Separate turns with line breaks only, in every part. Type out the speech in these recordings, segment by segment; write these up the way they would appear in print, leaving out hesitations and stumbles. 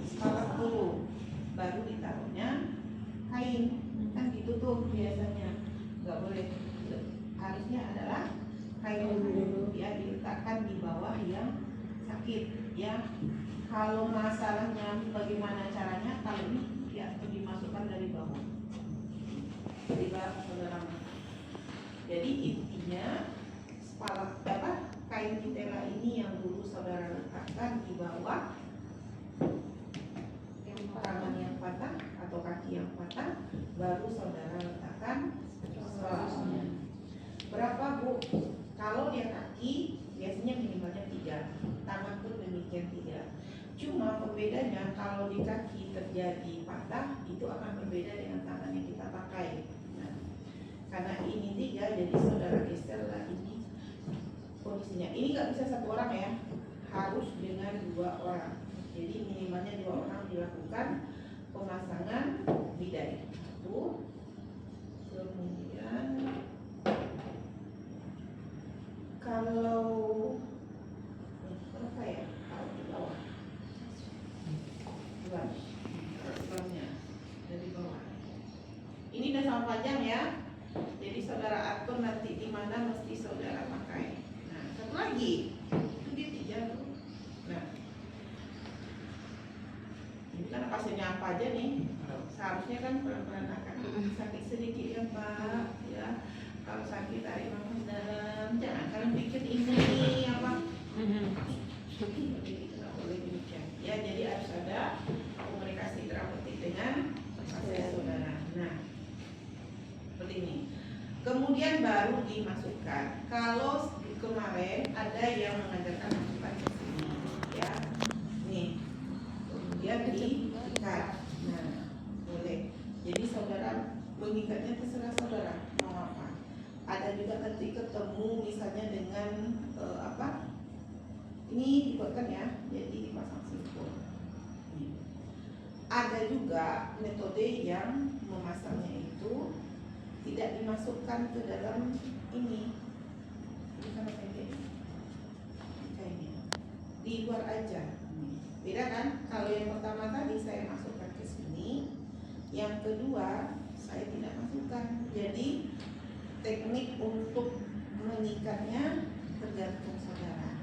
Spalat dulu, baru ditaruhnya kain. Kan gitu tuh biasanya. Nggak boleh. Harusnya adalah kain dulu ya, diletakkan di bawah yang sakit ya. Kalau masalahnya bagaimana caranya, kalau ini ya dimasukkan dari bawah. Saudara. Jadi intinya spalat kain titela ini yang dulu saudara letakkan di bawah tangan yang patah atau kaki yang patah, baru saudara letakkan spalatnya. Berapa Bu? Kalau dia kaki biasanya minimalnya 3, tangan pun demikian 3. Cuma pembedanya kalau di kaki terjadi patah, itu akan berbeda dengan tangan yang kita pakai. Nah, karena ini 3, jadi saudara geserlah ini posisinya. Ini nggak bisa 1 orang ya, harus dengan 2 orang. Jadi minimalnya 2 orang dilakukan pemasangan bidai. Itu kemudian kalau berapa ya? Kalau di bawah bulannya dari bawah. Ini udah sama panjang ya. Jadi saudara atur nanti di mana mesti saudara pakai. Nah, satu lagi itu dia 3 tuh. Nah, ini kan pasiennya apa aja nih? Seharusnya kan pelan-pelan akan sakit sedikit ya Pak ya. Kalau sakit tarik nafas dalam, jangan kalian pikir ini apa? Jadi tidak boleh demikian. Ya, jadi harus ada komunikasi terapeutik dengan pasien saudara. Nah, seperti ini. Kemudian baru dimasukkan. Kalau kemarin ada yang mengajarkan masukkan ke sini, ya, nih. Kemudian diikat. Nah, boleh. Jadi saudara mengikatnya terserah saudara mau apa. Ada juga nanti ketemu misalnya dengan ini dibuatkan ya, jadi dipasang simpul. Ada juga metode yang memasangnya itu tidak dimasukkan ke dalam ini sama kayak kainnya, di luar aja. Beda kan? Kalau yang pertama tadi saya masukkan ke sini, yang kedua saya tidak masukkan. Jadi teknik untuk mengikatnya tergantung saudara.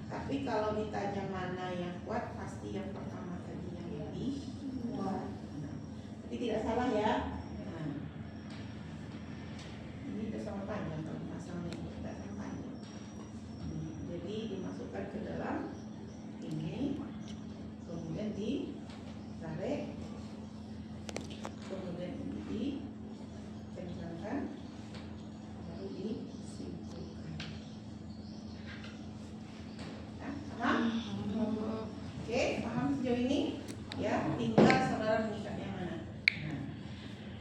Tapi kalau ditanya mana yang kuat, pasti yang pertama tadi yang lebih kuat. Tapi tidak salah ya. Nah, ini udah sama panjang kalau pasangnya tidak sama panjang. Jadi dimasukkan ke dalam ini, kemudian ditarik, kemudian dikencangkan, baru disimpulkan. Nah, paham? Oke, paham sejauh ini? Ya, tinggal saudara mengikat yang mana. Nah,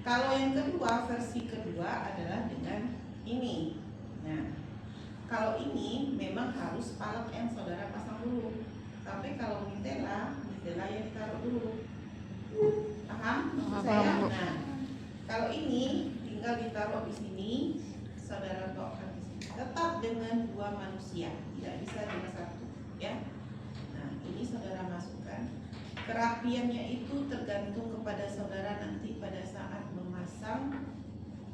kalau yang kedua, versi kedua adalah dengan ini. Nah, kalau ini memang harus palat yang saudara pasang dulu. Tapi kalau mitela yang ditaruh dulu. Paham? Saya. Nah, kalau ini tinggal ditaruh di sini, saudara bawakan di sini. Tetap dengan 2 manusia, tidak bisa dengan 1, ya. Nah, ini saudara masukkan. Kerapiannya itu tergantung kepada saudara nanti pada saat memasang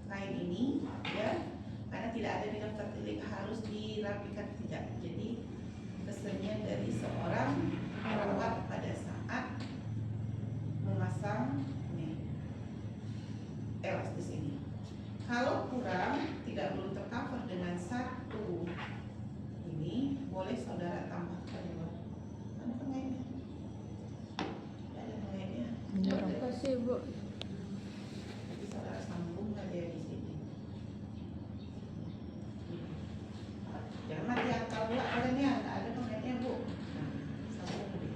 kain ini, ya. Karena tidak ada di daftar tilik harus dirapikan, tidak. Jadi pesannya dari seorang perawat pada saat memasang elastis ini. Kalau kurang, tidak perlu tercover dengan 1 ini, boleh saudara tambahkan ada pengaitnya. Ada pengaitnya.
Terima kasih Bu.
Jadi saudara sambung aja di sini. Jangan mati akal pula kalian ya, ada pengaitnya Bu. Nah, sambung deh.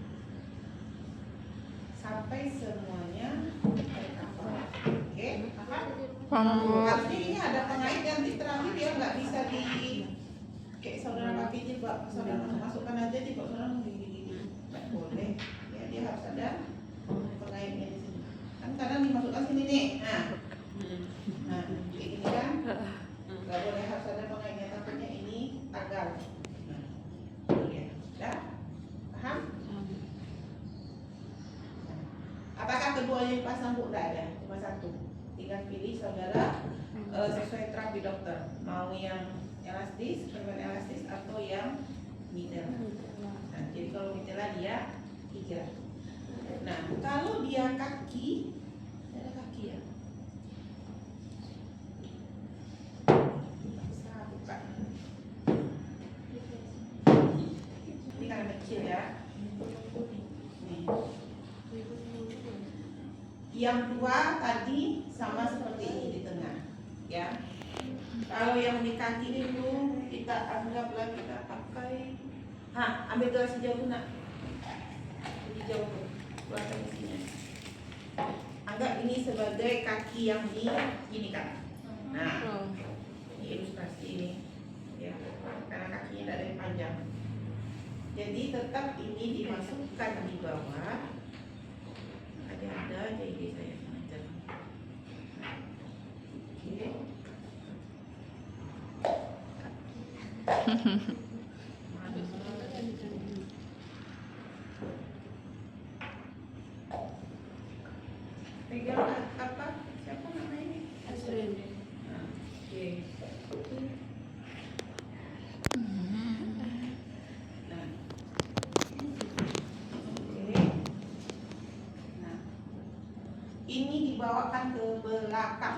Sampai semuanya tercover. Oke, paham? Artinya ini ada pengait yang di terakhir ya, nggak bisa di kayak saudara pakai jilbab, saudara masukkan aja di kok saudara gini, nggak boleh. Ya, dia harus ada pengaitnya di sini. Kan kadang dimasukkan sini nih, nah kayak gini kan, nggak boleh, harus ada pengaitnya. Takutnya ini tagal. Nah, ya, dah, paham? pilih saudara sesuai terapi dokter, mau yang elastis, perban elastis atau yang mitella. Nah, jadi kalau mitella dia 3. Nah, kalau dia kaki, ada kaki ya. Bisa buka. Ini karena kecil ya. Nih. Yang dua tadi sama seperti ini di tengah, ya. Kalau yang di kaki itu kita anggaplah kita pakai, ambil gelas hijau nak, hijau tuh, keluarkan isinya. Anggap ini sebagai kaki yang di gini kan. Nah, ini ilustrasi ini, ya, karena kakinya tidak ada yang panjang. Jadi tetap ini dimasukkan di bawah. Ada aja ide saya mengajar. Oke. Pegang apa? Siapa namanya? Azrin. Oke. Nah. Oke. Nah. Ini dibawakan ke belakang.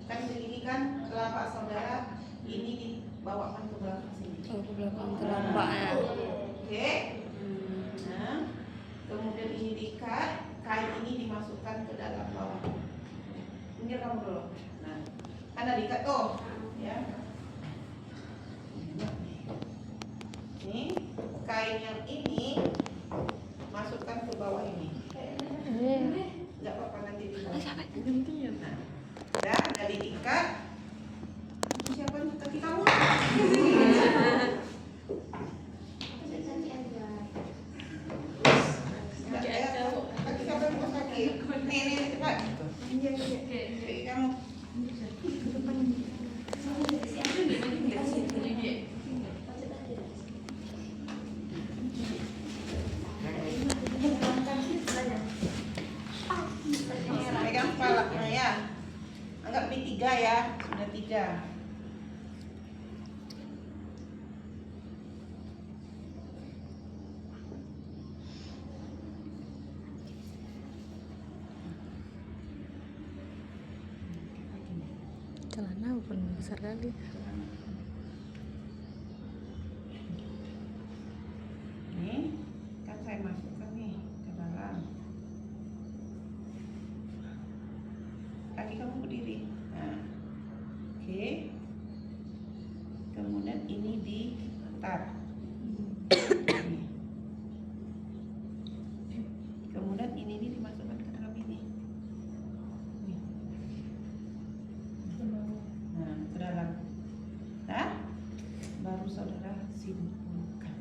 Kan begini kan telapak saudara, ini dibawakan ke belakang sini.
Oh, ke belakang telapaknya.
Oke. Nah, kemudian ini diikat, kain ini dimasukkan ke dalam bawah. Minggir kamu dulu. Nah, ada diikat tuh, ya. Ini kain yang ini masukkan ke bawah ini. Enggak apa-apa nanti di bawah. Nah, udah diikat. Siapa kaki kamu? Kaki siapa yang mau sakit? Nih cepat. Kaki kamu. Pegang kepalanya ya. Anggap ini 3 ya. Sudah 3.
Celana pun besar kali.
Nih, kan saya masukkan nih ke dalam. Kaki kamu berdiri. Nah, oke. Kemudian ini diputar. Nih. Kemudian ini dimasukkan ke dalam ini. Nih. Nah, ke dalam. Nah, baru saudara simpulkan.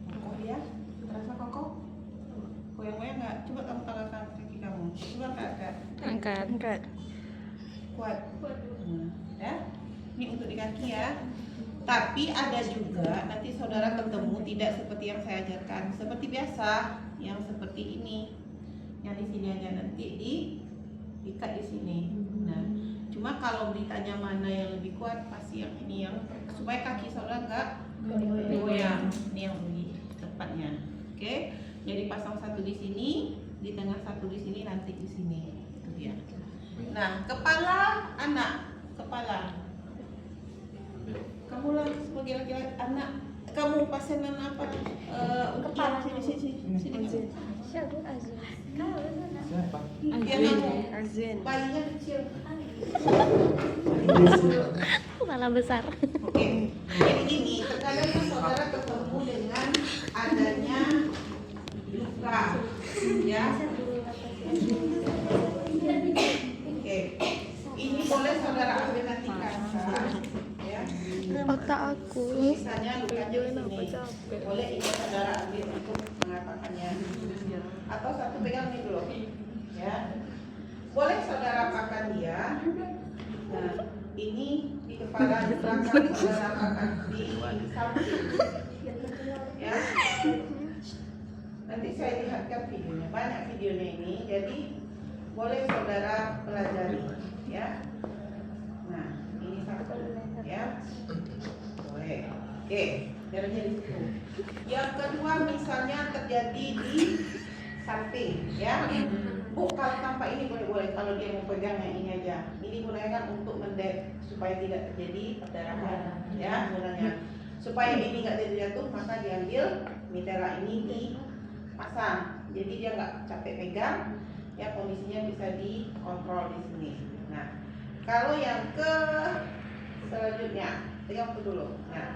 Kokoh ya? Terasa kokoh? Goyang-goyang nggak? Coba kamu tangankan kaki kamu. Coba angkat.
Angkat.
Kuat. Ya. Ini untuk di kaki ya. Tapi ada juga nanti saudara ketemu tidak seperti yang saya ajarkan. Seperti biasa, yang seperti ini. Yang di sini aja nanti diikat di sini. Nah, cuma kalau ditanya mana yang lebih kuat, pasti yang ini, yang supaya kaki saudara nggak goyang. Ini yang lebih tepatnya. Oke. Jadi pasang satu di sini, di tengah satu di sini, nanti di sini. Itu dia. Nah, kepala anak, kepala. Kamu lah sebagai laki-laki anak, kamu pasangan apa? Kepala sini.
Siapa Azrin?
Siapa?
Dia kamu.
Azrin.
Bayinya kecil.
Kepala besar.
Oke. Jadi ini terkadang kan saudara ketemu dengan adanya luka, ya. Oke. Ini boleh saudara ambil nanti kaca, ya.
Otak aku.
Misalnya lukanya di sini. Boleh ini saudara ambil untuk mengatakannya. Atau satu pegang ini dulu, ya. Boleh saudara apakan dia. Nah, ini di kepala, di belakang saudara apakan di samping, ya. Nanti saya lihatkan videonya, banyak videonya ini, jadi boleh saudara pelajari, ya. Nah, ini satu, ya. Boleh. Oke, jaraknya di situ. Yang kedua misalnya terjadi di samping, ya. Bu, kalau tanpa ini boleh, kalau dia mau pegang yang ini aja. Ini gunakan untuk mendek supaya tidak terjadi perdarahan, ya gunanya. Supaya ini nggak jatuh, maka diambil mitera ini dipasang. Jadi dia nggak capek pegang, ya kondisinya bisa dikontrol di sini. Nah, kalau yang ke selanjutnya, pegang dulu. Nah,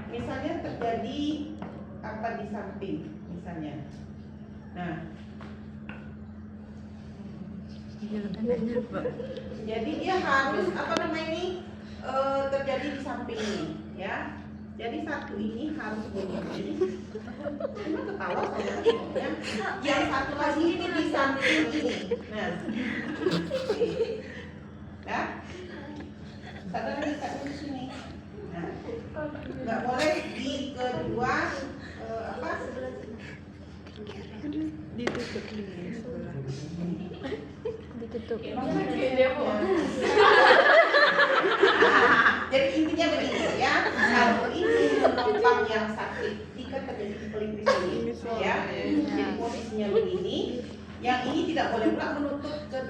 misalnya terjadi apa di samping, misalnya. Nah, jadi dia harus apa namanya ini terjadi di samping ini, ya. Jadi satu ini harus begini. Cuma ketawa saya ya. Yang satu lagi ini di samping ini. Nah, ya. Saudara bisa di sini. Nah, nggak boleh di kedua apa?
Ditutup ini sebelah. Ditutup.
Jadi intinya begini ya, kalau ini penumpang yang sakit, jika terjadi pelik di sini, ya, jadi posisinya begini, yang ini tidak boleh pula menutup ke